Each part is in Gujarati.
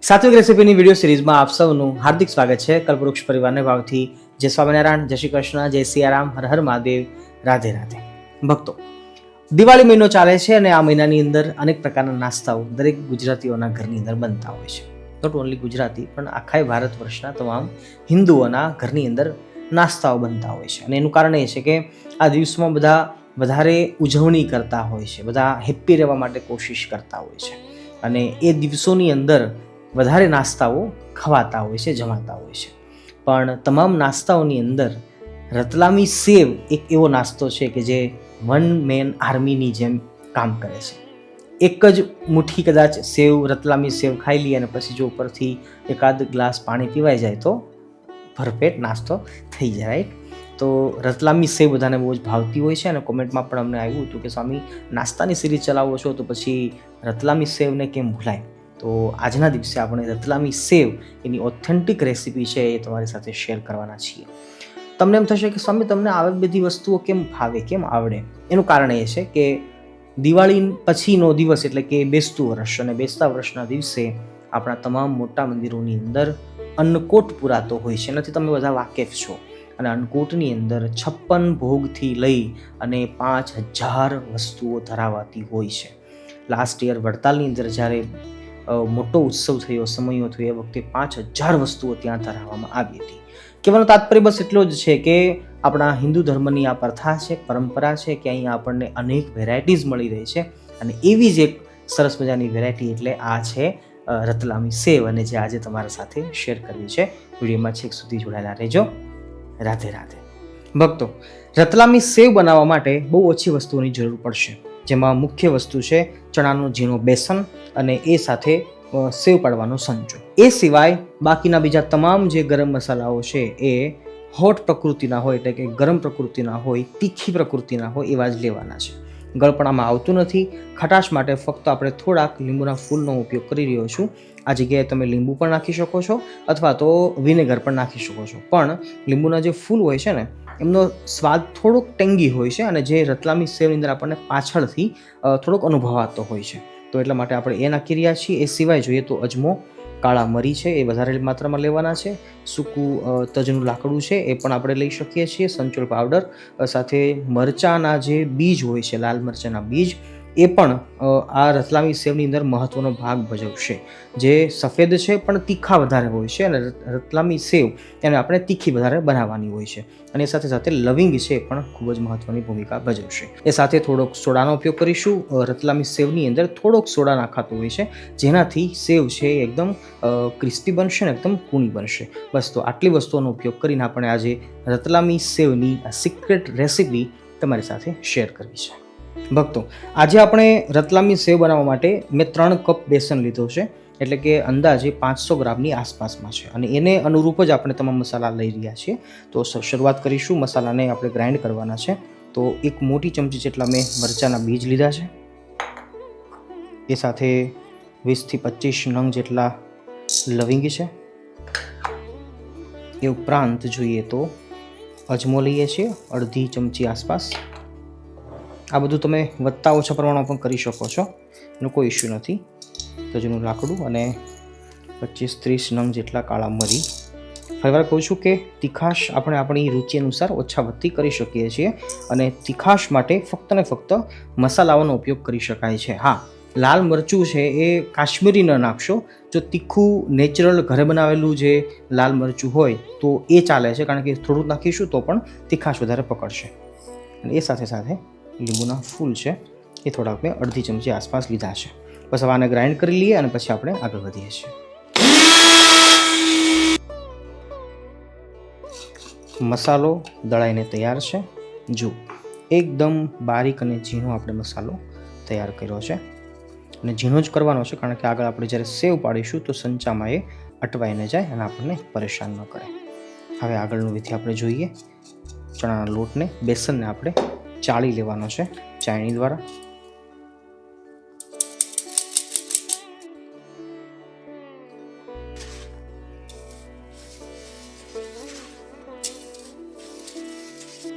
સાત્વિક રેસીપીની વિડીયો સિરીઝમાં આપ સૌનું હાર્દિક સ્વાગત છે. કલ્પવૃક્ષ પરિવારને ભાવથી જય સ્વામિનારાયણ, જય શ્રી કૃષ્ણ, જય સિયારામ, હર હર મહાદેવ, રાધે રાધે. ભક્તો, દિવાળી મહિનો ચાલે છે અને આ મહિનાની અંદર અનેક પ્રકારના નાસ્તાઓ દરેક ગુજરાતીઓના ઘરની અંદર બનતા હોય છે. નોટ ઓનલી ગુજરાતી પણ આખા ભારત વર્ષના તમામ હિન્દુઓના ઘરની અંદર નાસ્તાઓ બનતા હોય છે. અને એનું કારણ એ છે કે આ દિવસોમાં બધા વધારે ઉજવણી કરતા હોય છે, બધા હેપ્પી રહેવા માટે કોશિશ કરતા હોય છે અને એ દિવસોની અંદર વધારે નાસ્તાઓ ખવાતા હોય છે, જમાતા હોય છે. પણ તમામ નાસ્તાઓની અંદર રતલામી સેવ એક એવો નાસ્તો છે કે જે વન મેન આર્મીની જેમ કામ કરે છે. એક જ મુઠ્ઠી કદાચ સેવ, રતલામી સેવ ખાઈ લઈએ અને પછી જો ઉપરથી એકાદ ગ્લાસ પાણી પીવાઈ જાય તો ભરપેટ નાસ્તો થઈ જાય, રાઈટ? તો રતલામી સેવ બધાને બહુ જ ભાવતી હોય છે અને કોમેન્ટમાં પણ અમને આવ્યું હતું કે સ્વામી, નાસ્તાની સિરીઝ ચલાવો છો તો પછી રતલામી સેવને કેમ ભૂલાય? તો આજના દિવસે આપણે રતલામી સેવ એની ઓથેન્ટિક રેસીપી છે એ તમારી સાથે શેર કરવાના છીએ. તમને એમ થશે કે સ્વામી, તમને આવી બધી વસ્તુઓ કેમ ફાવે, કેમ આવડે? એનું કારણ એ છે કે દિવાળી પછીનો દિવસ એટલે કે બેસતું વર્ષ, અને બેસતા વર્ષના દિવસે આપણા તમામ મોટા મંદિરોની અંદર અન્નકોટ પુરાતો હોય છે. એનાથી તમે બધા વાકેફ છો. અને અન્નકોટની અંદર 56 ભોગથી લઈ અને 5000 વસ્તુઓ ધરાવાતી હોય છે. લાસ્ટ યર વડતાલની અંદર જ્યારે મોટો ઉત્સવ થયો, સમયો થયો, એ વખતે 5000 વસ્તુઓ ત્યાં ધરાવવામાં આવી હતી. કહેવાનો તાત્પર્ય બસ એટલો જ છે કે આપણા હિન્દુ ધર્મની આ પ્રથા છે, પરંપરા છે કે અહીંયા આપણને અનેક વેરાયટીઝ મળી રહી છે. અને એવી જ એક સરસ મજાની વેરાયટી એટલે આ છે રતલામી સેવ, અને જે આજે તમારા સાથે શેર કરવી છે. વિડીયોમાં છેક સુધી જોડાયેલા રહેજો. રાધે રાધે. ભક્તો, રતલામી સેવ બનાવવા માટે બહુ ઓછી વસ્તુઓની જરૂર પડશે, જેમાં મુખ્ય વસ્તુ છે ચણાનો ઝીણો બેસન અને એ સાથે સેવ પાડવાનો સંચો. એ સિવાય બાકીના બીજા તમામ જે ગરમ મસાલાઓ છે એ હોટ પ્રકૃતિના હોય, એટલે કે ગરમ પ્રકૃતિના હોય, તીખી પ્રકૃતિના હોય એવા જ લેવાના છે. ગળપણામાં આવતું નથી. ખટાશ માટે ફક્ત આપણે થોડાક લીંબુના ફૂલનો ઉપયોગ કરી રહ્યો છું. આ જગ્યાએ તમે લીંબુ પણ નાખી શકો છો અથવા તો વિનેગર પણ નાખી શકો છો. પણ લીંબુના જે ફૂલ હોય છે ને, એમનો સ્વાદ થોડોક ટેંગી હોય છે અને જે રતલામી સેવની અંદર આપણને પાછળથી થોડોક અનુભવાતો હોય છે. તો એટલા માટે આપણે એ નાખી રહ્યા છીએ. એ સિવાય જોઈએ તો અજમો, કાળા મરી છે એ વધારે માત્રામાં લેવાના છે. સૂકું તજનું લાકડું છે એ પણ આપણે લઈ શકીએ છીએ. સંચોલ પાવડર સાથે મરચાંના જે બીજ હોય છે, લાલ મરચાંના બીજ, એ પણ આ રતલામી સેવની અંદર મહત્વનો ભાગ ભજવશે. જે સફેદ છે પણ તીખા વધારે હોય છે, અને રતલામી સેવ એને આપણે તીખી વધારે બનાવવાની હોય છે. અને સાથે સાથે લવિંગ છે એ પણ ખૂબ જ મહત્વની ભૂમિકા ભજવશે. એ સાથે થોડોક સોડાનો ઉપયોગ કરીશું. રતલામી સેવની અંદર થોડોક સોડા નાખાતો હોય છે, જેનાથી સેવ છે એ એકદમ ક્રિસ્પી બનશે ને એકદમ કૂણી બનશે. બસ, તો આટલી વસ્તુઓનો ઉપયોગ કરીને આપણે આજે રતલામી સેવની આ સિક્રેટ રેસીપી તમારી સાથે શેર કરવી છે. ભક્તો, આજે આપણે રતલામી સેવ બનાવવા માટે મેં 3 કપ બેસન લીધો છે, એટલે કે અંદાજે 500 ગ્રામની આસપાસમાં છે. અને એને અનુરૂપ જ આપણે તમામ મસાલા લઈ રહ્યા છીએ. તો શરૂઆત કરીશું. મસાલાને આપણે ગ્રાઇન્ડ કરવાના છે. તો 1 મોટી ચમચી જેટલા મેં મરચાંના બીજ લીધા છે. એ સાથે 20 થી 25 નંગ જેટલા લવિંગ છે. એ ઉપરાંત જોઈએ તો અજમો લઈએ છીએ, અડધી ચમચી આસપાસ. આ બધું તમે વધતા ઓછા પ્રમાણમાં પણ કરી શકો છો, એનો કોઈ ઇસ્યુ નથી. તજનું લાકડું અને 25-30 નંગ જેટલા કાળા મરી. ફરીવાર કહું છું કે તીખાશ આપણે આપણી રુચિ અનુસાર ઓછા વધતી કરી શકીએ છીએ, અને તીખાશ માટે ફક્ત ને ફક્ત મસાલાઓનો ઉપયોગ કરી શકાય છે. હા, લાલ મરચું છે એ કાશ્મીરી ન નાખશો. જો તીખું નેચરલ ઘરે બનાવેલું જે લાલ મરચું હોય તો એ ચાલે છે, કારણ કે થોડું નાખીશું તો પણ તીખાશ વધારે પકડશે. અને એ સાથે સાથે લીંબુના ફૂલ છે એ થોડાક મેં અડધી ચમચી આસપાસ લીધા છે. બસ હવે આને ગ્રાઇન્ડ કરી લઈએ અને પછી આપણે આગળ વધીએ છીએ. મસાલો દળાઈને તૈયાર છે. જો એકદમ બારીક અને ઝીણો આપણે મસાલો તૈયાર કર્યો છે. અને ઝીણો જ કરવાનો છે, કારણ કે આગળ આપણે જ્યારે સેવ પાડીશું તો સંચામાં એ અટવાઈ ન જાય અને આપણને પરેશાન ન કરે. હવે આગળનું વિધિ આપણે જોઈએ. ચણાના લોટને, બેસનને આપણે ચાળી લેવાનો છે ચાળણી દ્વારા.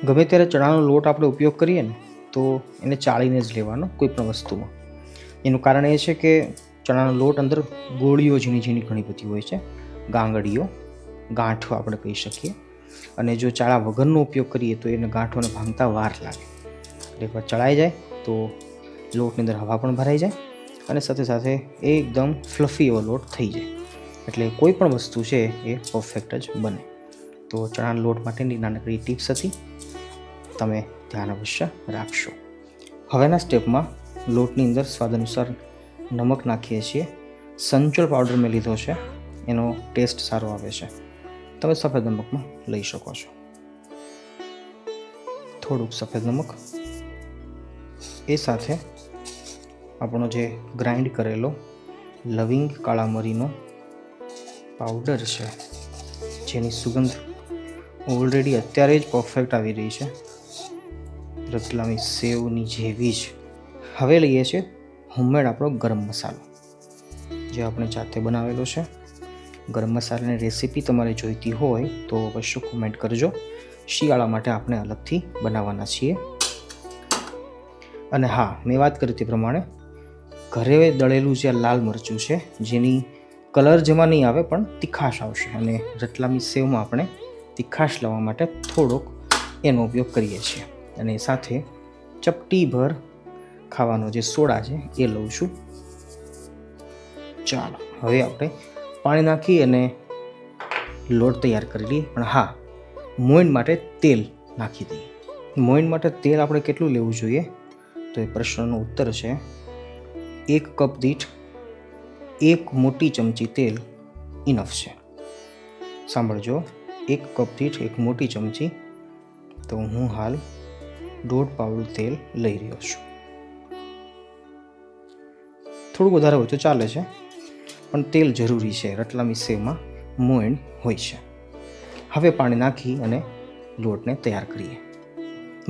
ગમે ત્યારે ચણાનો લોટ આપણે ઉપયોગ કરીએ ને તો એને ચાળીને જ લેવાનો કોઈ પણ વસ્તુમાં. એનું કારણ એ છે કે ચણાનો લોટ અંદર ગોળીઓ ઝીણી ઝીણી ઘણી બધી હોય છે, ગાંગડીઓ, ગાંઠો આપણે કહી શકીએ. અને જો ચાળા વગરનો ઉપયોગ કરીએ તો એને ગાંઠોને ભાંગતા વાર લાગે. એકવાર ચડાઈ જાય તો લોટની અંદર હવા પણ ભરાઈ જાય અને સાથે સાથે એકદમ ફ્લફી એવો લોટ થઈ જાય. એટલે કોઈ પણ વસ્તુ છે એ પરફેક્ટ જ બને. તો ચણાના લોટ માટેની નાનકડી ટિપ્સ હતી, તમે ધ્યાન અવશ્ય રાખશો. હવેના સ્ટેપમાં લોટની અંદર સ્વાદ અનુસાર નમક નાખીએ છીએ. સંચળ પાવડર મેં લીધો છે, એનો ટેસ્ટ સારો આવે છે. તમે સફેદ નમકમાં લઈ શકો છો. થોડુંક સફેદ નમક, એ સાથે આપણો જે ગ્રાઇન્ડ કરેલો લવિંગ કાળા મરીનો પાવડર છે, જેની સુગંધ ઓલરેડી અત્યારે જ પરફેક્ટ આવી રહી છે, રતલામી સેવની જેવી જ. હવે લઈએ છીએ હોમમેડ આપણો ગરમ મસાલો, જે આપણે જાતે બનાવેલો છે. ગરમ મસાલાની રેસીપી તમારે જોઈતી હોય તો અવશ્ય કોમેન્ટ કરજો. શિયાળા માટે આપણે અલગથી બનાવવાના છીએ. અને હા, મેં વાત કરી તે પ્રમાણે ઘરે દળેલું જે લાલ મરચું છે, જેની કલર જેમાં નહીં આવે પણ તીખાશ આવશે, અને રતલામી સેવમાં આપણે તીખાશ લાવવા માટે થોડોક એનો ઉપયોગ કરીએ છીએ. અને સાથે ચપટીભર ખાવાનો જે સોડા છે એ લઉં છું. ચાલો, હવે આપણે પાણી નાખી અને લોટ તૈયાર કરી લઈએ. પણ હા, મોઈન માટે તેલ નાખી દઈએ. મોઈન માટે તેલ આપણે કેટલું લેવું જોઈએ તો એ પ્રશ્નનો ઉત્તર છે 1 કપ દીઠ 1 મોટી ચમચી તેલ ઇનફ છે. સાંભળજો, 1 કપ દીઠ 1 મોટી ચમચી. તો હું હાલ 1.5 પાવડું તેલ લઈ રહ્યો છું. થોડું વધારે હોય તો ચાલે છે, પણ તેલ જરૂરી છે. રતલામી સેવમાં મોઈન હોય છે. હવે પાણી નાખી અને લોટને તૈયાર કરીએ.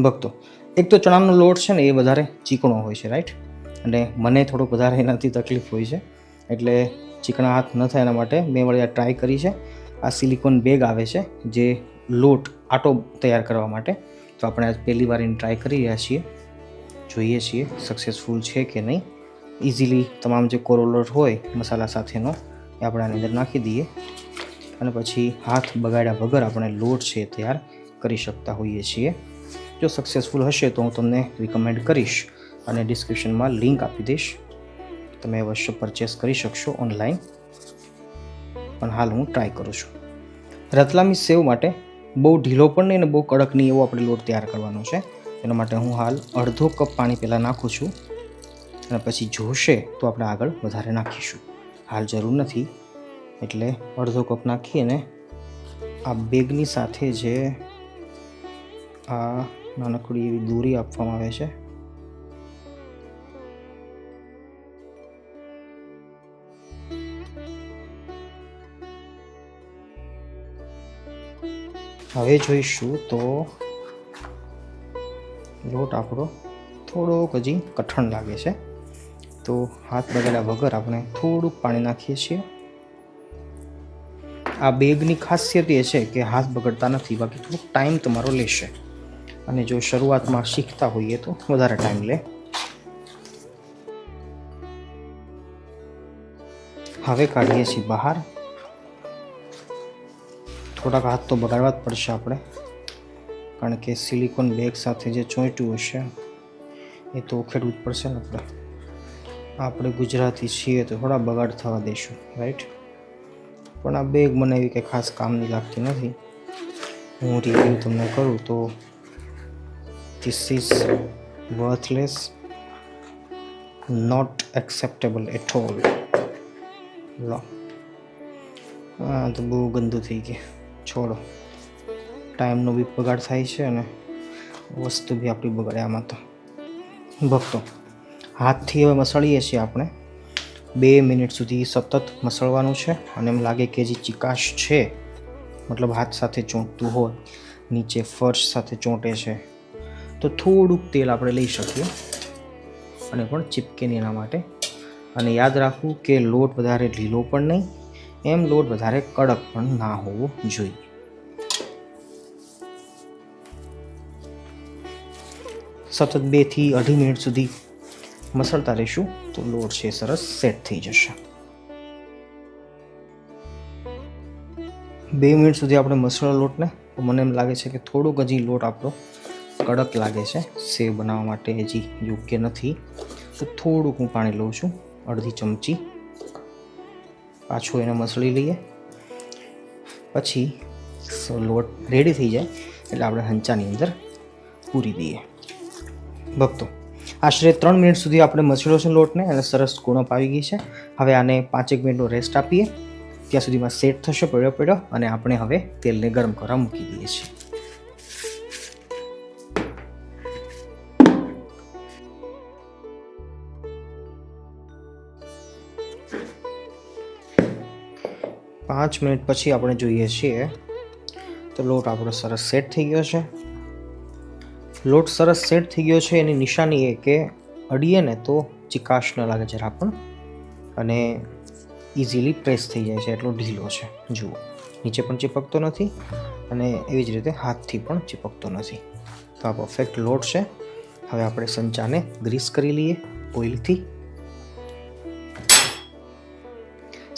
ભક્તો, એક તો ચણાનો લોટ છે ને એ વધારે ચીકણો હોય છે, રાઈટ? અને મને થોડોક વધારે એનાથી તકલીફ હોય છે, એટલે ચીકણા હાથ ન થાય એના માટે મેં વળી આ ટ્રાય કરી છે. આ સિલિકોન બેગ આવે છે જે લોટ આટો તૈયાર કરવા માટે. તો આપણે આજ પહેલી વાર એને ટ્રાય કરી રહ્યા છીએ, જોઈએ છીએ સક્સેસફુલ છે કે નહીં. ઇઝીલી તમામ જે કોરો લોટ હોય મસાલા સાથેનો એ આપણે આની અંદર નાખી દઈએ, અને પછી હાથ બગાડ્યા વગર આપણે લોટ છે તૈયાર કરી શકતા હોઈએ છીએ. જો સક્સેસફુલ હશે તો હું તમને રિકમેન્ડ કરીશ અને ડિસ્ક્રિપ્શનમાં લિંક આપી દઈશ. તમે અવશ્ય પરચેસ કરી શકશો ઓનલાઈન, પણ હાલ હું ટ્રાય કરું છું. રતલામી સેવ માટે બહુ ઢીલો પણ નહીં અને બહુ કડક નહીં એવો આપણે લોટ તૈયાર કરવાનો છે. એના માટે હું હાલ 1/2 કપ પાણી પહેલાં નાખું છું, અને પછી જોશે તો આપણે આગળ વધારે નાખીશું. હાલ જરૂર નથી, એટલે 1/2 કપ નાખી અને આ બેગની સાથે જે આ નાનકડી એવી દોરી આપવામાં આવે છે, હવે જોઈશું તો લોટ આપણો થોડોક હજી કઠણ લાગે છે, તો હાથ બગાડ્યા વગર આપણે થોડુંક પાણી નાખીએ છીએ. આ બેગની ખાસિયત એ છે કે હાથ બગડતા નથી, બાકી થોડોક ટાઈમ તમારો લેશે. અને જો શરૂઆતમાં શીખતા હોઈએ તો વધારે ટાઈમ લે. હવે કાઢીએ છીએ બહાર. થોડાક હાથ તો બગાડવા જ પડશે આપણે, કારણ કે સિલિકોન બેગ સાથે જે ચોંટ્યું હશે એ તો ઉખેડવું જ પડશે ને. આપણે ગુજરાતી છીએ તો થોડા બગાડ થવા દઈશું, રાઈટ? પણ આ બેગ મને એવી કંઈ ખાસ કામની લાગતી નથી. હું રિવ્યૂ તમને કરું તો this is worthless, not acceptable at all. લો, હા તો બહુ ગંદુ થઈ ગયું. છોડો, ટાઈમનો બી બગાડ થાય છે અને વસ્તુ બી આપણી બગાડે આમાં તો. ભક્તો, હાથથી હવે મસળીએ છીએ આપણે. 2 મિનિટ સુધી સતત મસળવાનું છે, અને એમ લાગે કે જે ચિકાશ છે, મતલબ હાથ સાથે ચોંટતું હોય, નીચે ફર્શ સાથે ચોંટે છે, તો થોડુંક તેલ આપણે લઈ શકીએ અને પણ ચીપકે નહીં એના માટે. અને યાદ રાખવું કે લોટ વધારે ઢીલો પણ નહીં, એમ લોટ વધારે કડક પણ ના હોવો જોઈએ. સતત 2 થી 2.5 મિનિટ સુધી મસળતા રહીશું તો લોટ છે સરસ સેટ થઈ જશે. 2 મિનિટ સુધી આપણે મસળો લોટને, મને એમ લાગે છે કે થોડોક હજી લોટ આપણો કડક લાગે છે, સેવ બનાવવા માટે હજી યોગ્ય નથી, તો થોડુંક હું પાણી લઉં છું, અડધી ચમચી. પાછું એને મસળી લઈએ. પછી લોટ રેડી થઈ જાય એટલે આપણે હંચાની અંદર પૂરી દઈએ. ભક્તો, આશરે 3 મિનિટ સુધી આપણે મસળ્યો છે લોટને અને સરસ કુણપ આવી ગઈ છે. હવે આને 5 મિનિટનો રેસ્ટ આપીએ, ત્યાં સુધીમાં સેટ થશે પડ્યો અને આપણે હવે તેલને ગરમ કરવા મૂકી દઈએ છીએ. પાંચ મિનિટ પછી આપણે જોઈએ છીએ તો લોટ આપણો સરસ સેટ થઈ ગયો છે. લોટ સરસ સેટ થઈ ગયો છે એની નિશાની એ કે અડીએ ને તો ચિકાશ ન લાગે જરા પણ, અને ઇઝીલી પ્રેસ થઈ જાય છે, એટલો ઢીલો છે. જુઓ, નીચે પણ ચીપકતો નથી અને એવી જ રીતે હાથથી પણ ચીપકતો નથી. તો આ પરફેક્ટ લોટ છે. હવે આપણે સંચાને ગ્રીસ કરી લઈએ ઓઇલથી.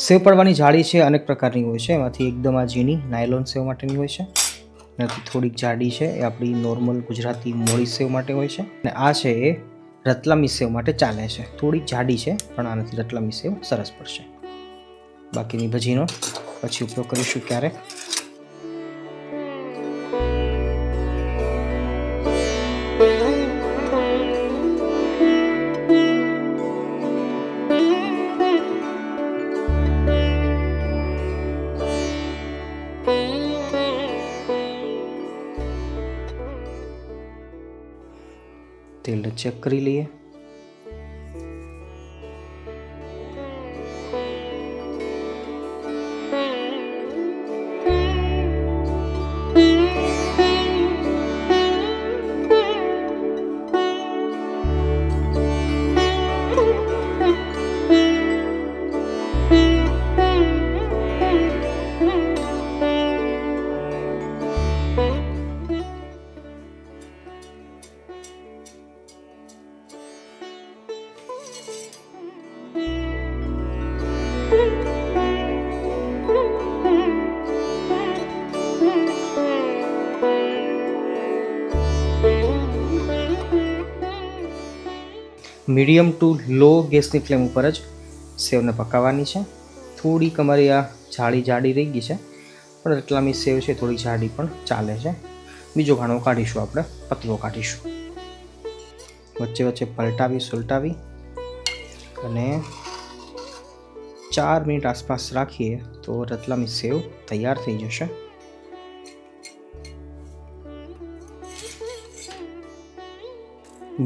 સેવ પડવાની જાળી છે અનેક પ્રકારની હોય છે, એમાંથી એકદમ આ ઝીણી નાયલોન સેવ માટેની હોય છે, એનાથી થોડીક જાડી છે એ આપણી નોર્મલ ગુજરાતી મોળી સેવ માટે હોય છે, અને આ છે એ રતલામી સેવ માટે ચાલે છે. થોડીક જાડી છે પણ આનાથી રતલામી સેવ સરસ પડશે. બાકીની ભજીનો પછી ઉપયોગ કરીશું ક્યારેક. તેલને ચેક કરી લઈએ. મીડિયમ ટુ લો ગેસની ફ્લેમ ઉપર જ સેવને પકાવવાની છે. થોડીક અમારી આ જાડી રહી ગઈ છે, પણ રતલામી સેવ છે થોડી જાડી પણ ચાલે છે. બીજો ઘાણો કાઢીશું, આપણે પતલો કાઢીશું. વચ્ચે વચ્ચે પલટાવી સુલટાવી અને 4 મિનિટ આસપાસ રાખીએ તો રતલામી સેવ તૈયાર થઈ જશે.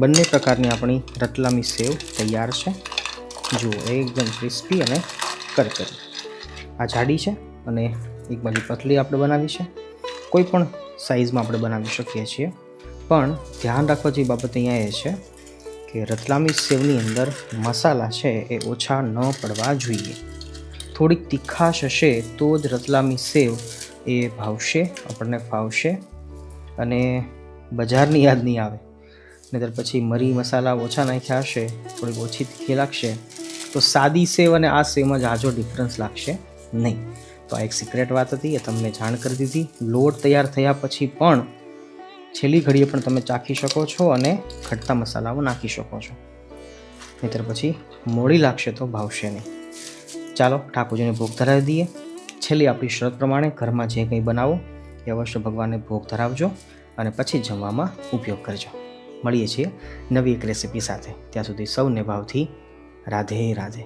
બંને પ્રકારની આપણી રતલામી સેવ તૈયાર છે. જુઓ, એકદમ ક્રિસ્પી અને કરકરી. આ જાડી છે અને એક બાજુ પતલી આપણે બનાવી છે. કોઈ પણ સાઇઝમાં આપણે બનાવી શકીએ છીએ, પણ ધ્યાન રાખવા જેવી બાબત અહીંયા એ છે કે રતલામી સેવની અંદર મસાલા છે એ ઓછા ન પડવા જોઈએ. થોડીક તીખાશ હશે તો જ રતલામી સેવ એ ભાવશે, આપણને ફાવશે અને બજારની યાદ નહીં આવે. નહીતર પછી મરી મસાલા ઓછા નાખ્યા હશે, થોડીક ઓછી તીખી લાગશે, તો સાદી સેવ અને આ સેવમાં ઝાઝો ડિફરન્સ લાગશે નહીં. તો આ એક સિક્રેટ વાત હતી, એ તમને જાણ કરી દીધી. લોટ તૈયાર થયા પછી પણ છેલ્લી ઘડીએ પણ તમે ચાખી શકો છો અને ખટ્ટા મસાલાઓ નાખી શકો છો, નહીતર પછી મોડી લાગશે તો ભાવશે નહીં. ચાલો ઠાકોરજીને ભોગ ધરાવી દઈએ. છેલ્લી આપણી શરત પ્રમાણે ઘરમાં જે કંઈ બનાવો એ અવશ્ય ભગવાનને ભોગ ધરાવજો અને પછી જમવામાં ઉપયોગ કરજો. મળીએ છીએ નવી એક રેસિપી સાથે. ત્યાં સુધી સૌને ભાવથી રાધે રાધે.